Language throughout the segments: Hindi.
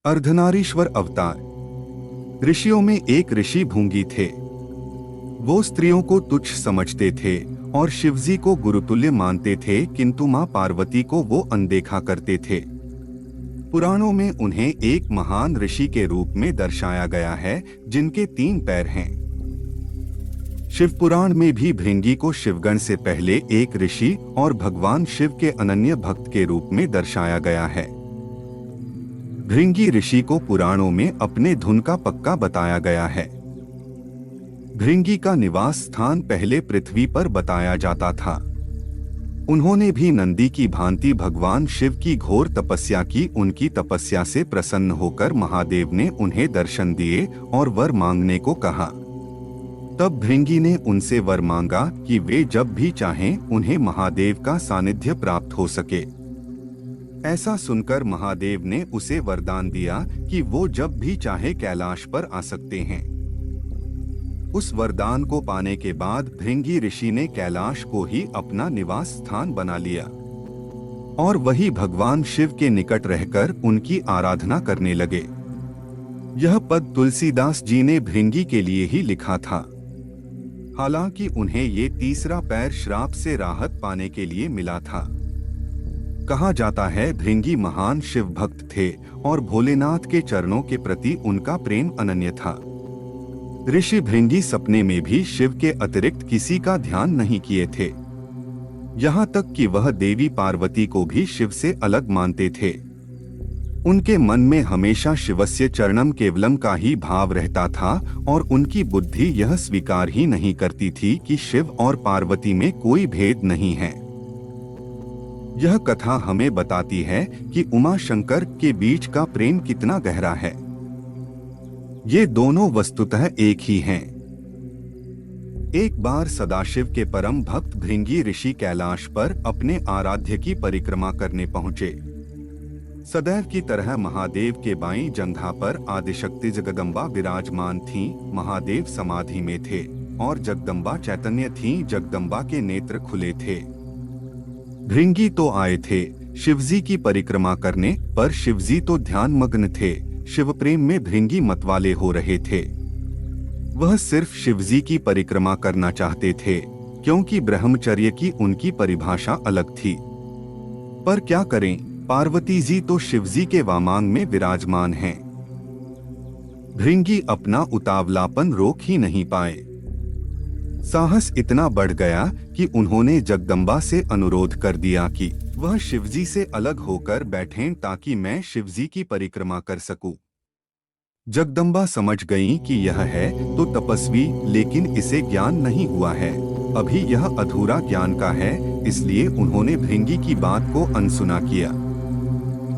अर्धनारीश्वर अवतार। ऋषियों में एक ऋषि भृंगी थे। वो स्त्रियों को तुच्छ समझते थे और शिवजी को गुरुतुल्य मानते थे, किंतु मां पार्वती को वो अनदेखा करते थे। पुराणों में उन्हें एक महान ऋषि के रूप में दर्शाया गया है, जिनके 3 पैर हैं। शिव पुराण में भी भृंगी को शिवगण से पहले एक ऋषि और भगवान शिव के अनन्य भक्त के रूप में दर्शाया गया है। भृंगी ऋषि को पुराणों में अपने धुन का पक्का बताया गया है। भृंगी का निवास स्थान पहले पृथ्वी पर बताया जाता था। उन्होंने भी नंदी की भांति भगवान शिव की घोर तपस्या की। उनकी तपस्या से प्रसन्न होकर महादेव ने उन्हें दर्शन दिए और वर मांगने को कहा। तब भृंगी ने उनसे वर मांगा कि वे जब भी चाहें उन्हें महादेव का सानिध्य प्राप्त हो सके। ऐसा सुनकर महादेव ने उसे वरदान दिया कि वो जब भी चाहे कैलाश पर आ सकते हैं। उस वरदान को पाने के बाद भृंगी ऋषि ने कैलाश को ही अपना निवास स्थान बना लिया और वही भगवान शिव के निकट रहकर उनकी आराधना करने लगे। यह पद तुलसीदास जी ने भृंगी के लिए ही लिखा था। हालांकि उन्हें ये तीसरा पैर श्राप से राहत पाने के लिए मिला था। कहा जाता है भृंगी महान शिव भक्त थे और भोलेनाथ के चरणों के प्रति उनका प्रेम अनन्य था। ऋषि भृंगी सपने में भी शिव के अतिरिक्त किसी का ध्यान नहीं किए थे। यहाँ तक कि वह देवी पार्वती को भी शिव से अलग मानते थे। उनके मन में हमेशा शिवस्य चरणम केवलम का ही भाव रहता था और उनकी बुद्धि यह स्वीकार ही नहीं करती थी कि शिव और पार्वती में कोई भेद नहीं है। यह कथा हमें बताती है कि उमा शंकर के बीच का प्रेम कितना गहरा है। ये दोनों वस्तुतः एक ही हैं। एक बार सदाशिव के परम भक्त भृंगी ऋषि कैलाश पर अपने आराध्य की परिक्रमा करने पहुंचे। सदैव की तरह महादेव के बाईं जंघा पर आदिशक्ति जगदम्बा विराजमान थीं। महादेव समाधि में थे और जगदम्बा चैतन्य थीं। जगदम्बा के नेत्र खुले थे। भृंगी तो आए थे शिवजी की परिक्रमा करने, पर शिवजी तो ध्यान मग्न थे। शिव प्रेम में भृंगी मतवाले हो रहे थे। वह सिर्फ शिवजी की परिक्रमा करना चाहते थे, क्योंकि ब्रह्मचर्य की उनकी परिभाषा अलग थी। पर क्या करें, पार्वती जी तो शिवजी के वामांग में विराजमान हैं। भृंगी अपना उतावलापन रोक ही नहीं पाए। साहस इतना बढ़ गया कि उन्होंने जगदम्बा से अनुरोध कर दिया कि वह शिवजी से अलग होकर बैठें ताकि मैं शिवजी की परिक्रमा कर सकूं। जगदम्बा समझ गईं कि यह है तो तपस्वी, लेकिन इसे ज्ञान नहीं हुआ है। अभी यह अधूरा ज्ञान का है, इसलिए उन्होंने भृंगी की बात को अनसुना किया।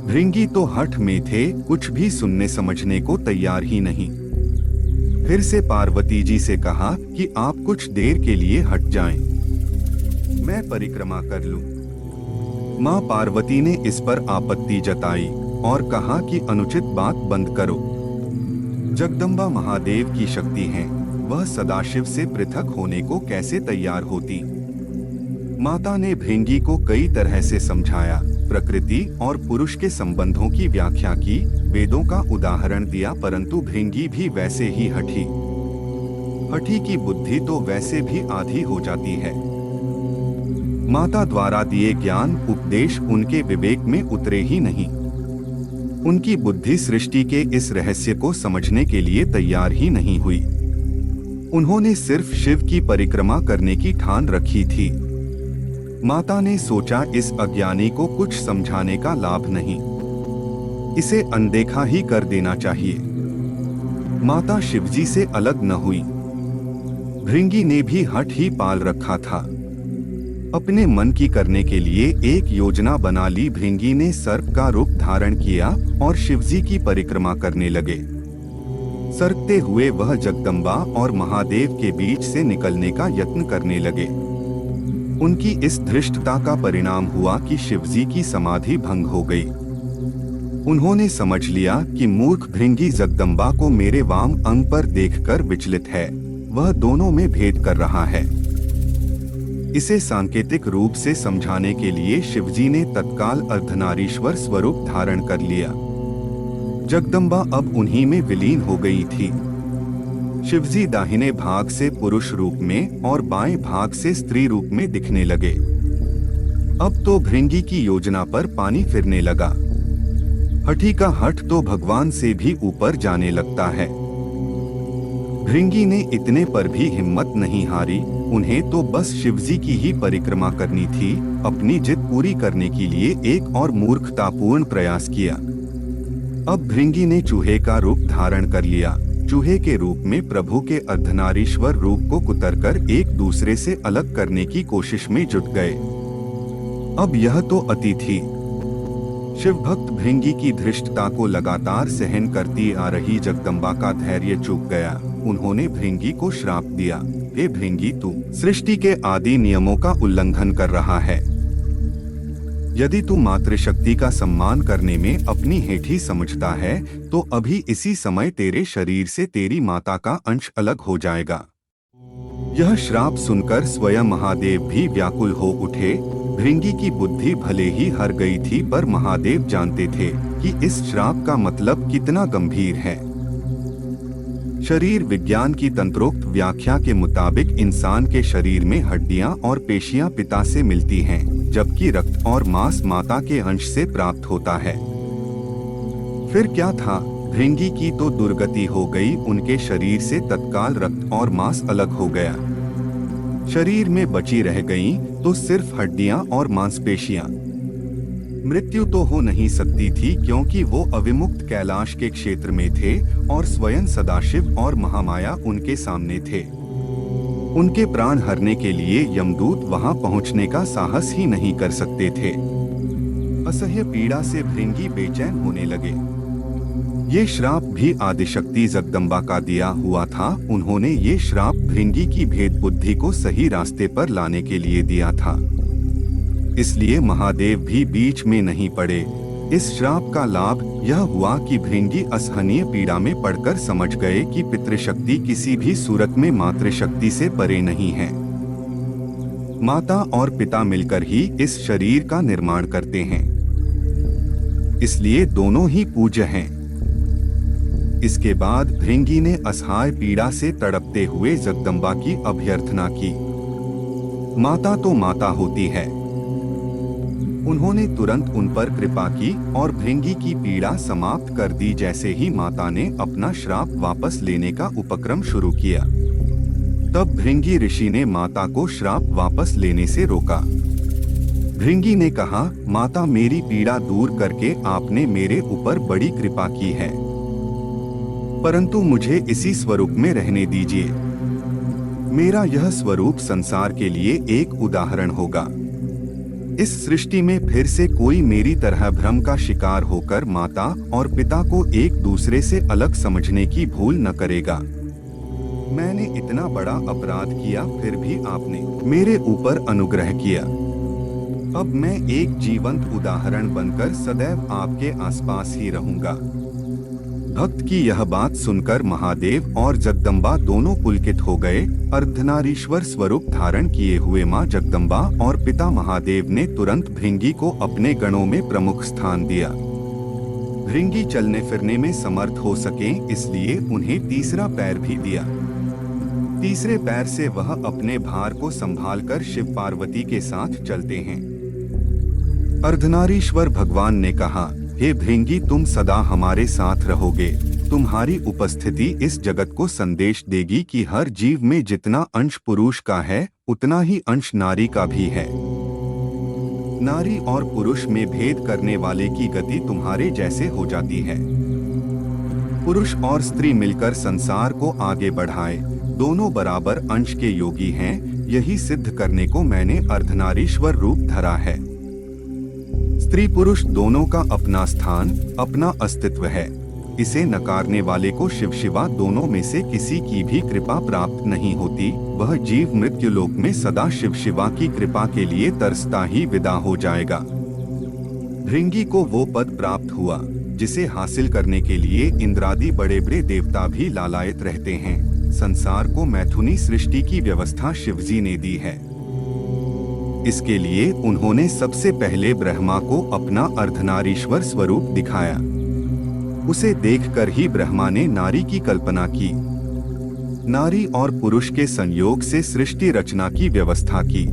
भृंगी तो हठ में थे, कुछ भी सुनने समझने को तैयार ही नहीं। फिर से पार्वती जी से कहा कि आप कुछ देर के लिए हट जाएं, मैं परिक्रमा कर लूं। मां पार्वती ने इस पर आपत्ति जताई और कहा कि अनुचित बात बंद करो। जगदम्बा महादेव की शक्ति हैं, वह सदाशिव से पृथक होने को कैसे तैयार होती। माता ने भृंगी को कई तरह से समझाया, प्रकृति और पुरुष के संबंधों की व्याख्या की, वेदों का उदाहरण दिया, परंतु भृंगी भी वैसे ही हठी की बुद्धि तो वैसे भी आधी हो जाती है। माता द्वारा दिए ज्ञान उपदेश उनके विवेक में उतरे ही नहीं। उनकी बुद्धि सृष्टि के इस रहस्य को समझने के लिए तैयार ही नहीं हुई। उन्होंने सिर्फ शिव की परिक्रमा करने की ठान रखी थी। माता ने सोचा इस अज्ञानी को कुछ समझाने का लाभ नहीं, इसे अनदेखा ही कर देना चाहिए। माता शिवजी से अलग न हुई। भृंगी ने भी हठ ही पाल रखा था। अपने मन की करने के लिए एक योजना बना ली। भृंगी ने सर्प का रूप धारण किया और शिवजी की परिक्रमा करने लगे। सरकते हुए वह जगदम्बा और महादेव के बीच से निकलने का यत्न करने लगे। उनकी इस धृष्टता का परिणाम हुआ कि शिवजी की समाधि भंग हो गई। उन्होंने समझ लिया कि मूर्ख भृंगी जगदम्बा को मेरे वाम अंग पर देखकर विचलित है, वह दोनों में भेद कर रहा है। इसे सांकेतिक रूप से समझाने के लिए शिवजी ने तत्काल अर्धनारीश्वर स्वरूप धारण कर लिया। जगदम्बा अब उन्हीं में विलीन हो गई थी। शिवजी दाहिने भाग से पुरुष रूप में और बाएं भाग से स्त्री रूप में दिखने लगे। अब तो भृंगी की योजना पर पानी फिरने लगा। हठी का हठ तो भगवान से भी ऊपर जाने लगता है। भृंगी ने इतने पर भी हिम्मत नहीं हारी। उन्हें तो बस शिवजी की ही परिक्रमा करनी थी। अपनी जिद पूरी करने के लिए एक और मूर्खतापूर्ण प्रयास किया। अब भृंगी ने चूहे का रूप धारण कर लिया। चूहे के रूप में प्रभु के अर्धनारीश्वर रूप को कुतरकर एक दूसरे से अलग करने की कोशिश में जुट गए। अब यह तो अति थी। शिव भक्त भृंगी की धृष्टता को लगातार सहन करती आ रही जगदम्बा का धैर्य चूक गया। उन्होंने भृंगी को श्राप दिया, हे भृंगी, तू सृष्टि के आदि नियमों का उल्लंघन कर रहा है। यदि तू मातृशक्ति का सम्मान करने में अपनी हेठी समझता है तो अभी इसी समय तेरे शरीर से तेरी माता का अंश अलग हो जाएगा। यह श्राप सुनकर स्वयं महादेव भी व्याकुल हो उठे। भृंगी की बुद्धि भले ही हर गई थी, पर महादेव जानते थे कि इस श्राप का मतलब कितना गंभीर है। शरीर विज्ञान की तंत्रोक्त व्याख्या के मुताबिक इंसान के शरीर में हड्डियां और पेशियां पिता से मिलती हैं, जबकि रक्त और मांस माता के अंश से प्राप्त होता है। फिर क्या था, भृंगी की तो दुर्गति हो गई। उनके शरीर से तत्काल रक्त और मांस अलग हो गया। शरीर में बची रह गईं तो सिर्फ हड्डियां और मांसपेशियां। मृत्यु तो हो नहीं सकती थी, क्योंकि वो अविमुक्त कैलाश के क्षेत्र में थे और स्वयं सदाशिव और महामाया उनके सामने थे। उनके प्राण हरने के लिए यमदूत वहां पहुंचने का साहस ही नहीं कर सकते थे। असह्य पीड़ा से भृंगी बेचैन होने लगे। ये श्राप भी आदिशक्ति जगदम्बा का दिया हुआ था। उन्होंने ये श्राप भृंगी की भेद बुद्धि को सही रास्ते पर लाने के लिए दिया था। इसलिए महादेव भी बीच में नहीं पड़े। इस श्राप का लाभ यह हुआ कि भृंगी असहनीय पीड़ा में पड़कर समझ गए कि पितृशक्ति किसी भी सूरत में मातृशक्ति से परे नहीं है। माता और पिता मिलकर ही इस शरीर का निर्माण करते हैं, इसलिए दोनों ही पूज्य हैं। इसके बाद भृंगी ने असहाय पीड़ा से तड़पते हुए जगदम्बा की अभ्यर्थना की। माता तो माता होती है। उन्होंने तुरंत उन पर कृपा की और भृंगी की पीड़ा समाप्त कर दी। जैसे ही माता ने अपना श्राप वापस लेने का उपक्रम शुरू किया, तब भृंगी ऋषि ने माता को श्राप वापस लेने से रोका। भृंगी ने कहा, माता, मेरी पीड़ा दूर करके आपने मेरे ऊपर बड़ी कृपा की है, परंतु मुझे इसी स्वरूप में रहने दीजिए। मेरा यह स्वरूप संसार के लिए एक उदाहरण होगा। इस सृष्टि में फिर से कोई मेरी तरह भ्रम का शिकार होकर माता और पिता को एक दूसरे से अलग समझने की भूल न करेगा। मैंने इतना बड़ा अपराध किया, फिर भी आपने मेरे ऊपर अनुग्रह किया। अब मैं एक जीवंत उदाहरण बनकर सदैव आपके आसपास ही रहूंगा। भक्त की यह बात सुनकर महादेव और जगदम्बा दोनों पुलकित हो गए। अर्धनारीश्वर स्वरूप धारण किए हुए मां जगदम्बा और पिता महादेव ने तुरंत भृंगी को अपने गणों में प्रमुख स्थान दिया। भृंगी चलने फिरने में समर्थ हो सकें, इसलिए उन्हें तीसरा पैर भी दिया। तीसरे पैर से वह अपने भार को संभालकर शिव पार्वती के साथ चलते हैं। अर्धनारीश्वर भगवान ने कहा, हे भृंगी, तुम सदा हमारे साथ रहोगे। तुम्हारी उपस्थिति इस जगत को संदेश देगी कि हर जीव में जितना अंश पुरुष का है, उतना ही अंश नारी का भी है। नारी और पुरुष में भेद करने वाले की गति तुम्हारे जैसे हो जाती है। पुरुष और स्त्री मिलकर संसार को आगे बढ़ाए, दोनों बराबर अंश के योगी हैं। यही सिद्ध करने को मैंने अर्धनारीश्वर रूप धरा है। स्त्री पुरुष दोनों का अपना स्थान, अपना अस्तित्व है। इसे नकारने वाले को शिव शिवा दोनों में से किसी की भी कृपा प्राप्त नहीं होती। वह जीव मृत्यु लोक में सदा शिव शिवा की कृपा के लिए तरसता ही विदा हो जाएगा। भृंगी को वो पद प्राप्त हुआ जिसे हासिल करने के लिए इंद्रादि बड़े बड़े देवता भी लालायित रहते हैं। संसार को मैथुनी सृष्टि की व्यवस्था शिवजी ने दी है। इसके लिए उन्होंने सबसे पहले ब्रह्मा को अपना अर्धनारीश्वर स्वरूप दिखाया। उसे देखकर ही ब्रह्मा ने नारी की कल्पना की। नारी और पुरुष के संयोग से सृष्टि रचना की व्यवस्था की,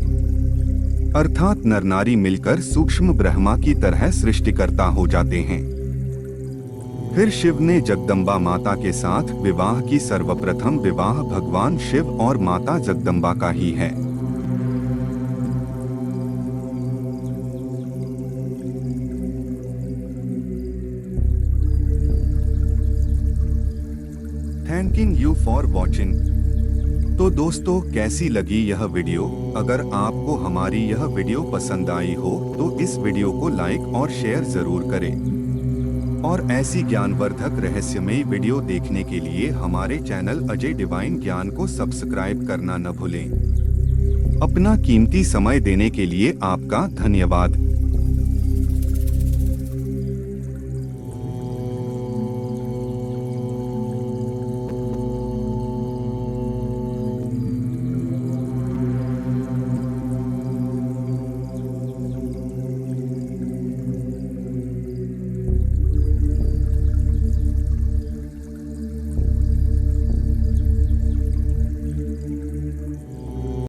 अर्थात नर नारी मिलकर सूक्ष्म ब्रह्मा की तरह सृष्टिकर्ता हो जाते हैं। फिर शिव ने जगदम्बा माता के साथ विवाह की। सर्वप्रथम विवाह भगवान शिव और माता जगदम्बा का ही है। Thanking you for watching. तो दोस्तों, कैसी लगी यह वीडियो? अगर आपको हमारी यह वीडियो पसंद आई हो तो इस वीडियो को लाइक और शेयर जरूर करें। और ऐसी ज्ञानवर्धक रहस्यमयी वीडियो देखने के लिए हमारे चैनल अजय डिवाइन ज्ञान को सब्सक्राइब करना न भूलें। अपना कीमती समय देने के लिए आपका धन्यवाद।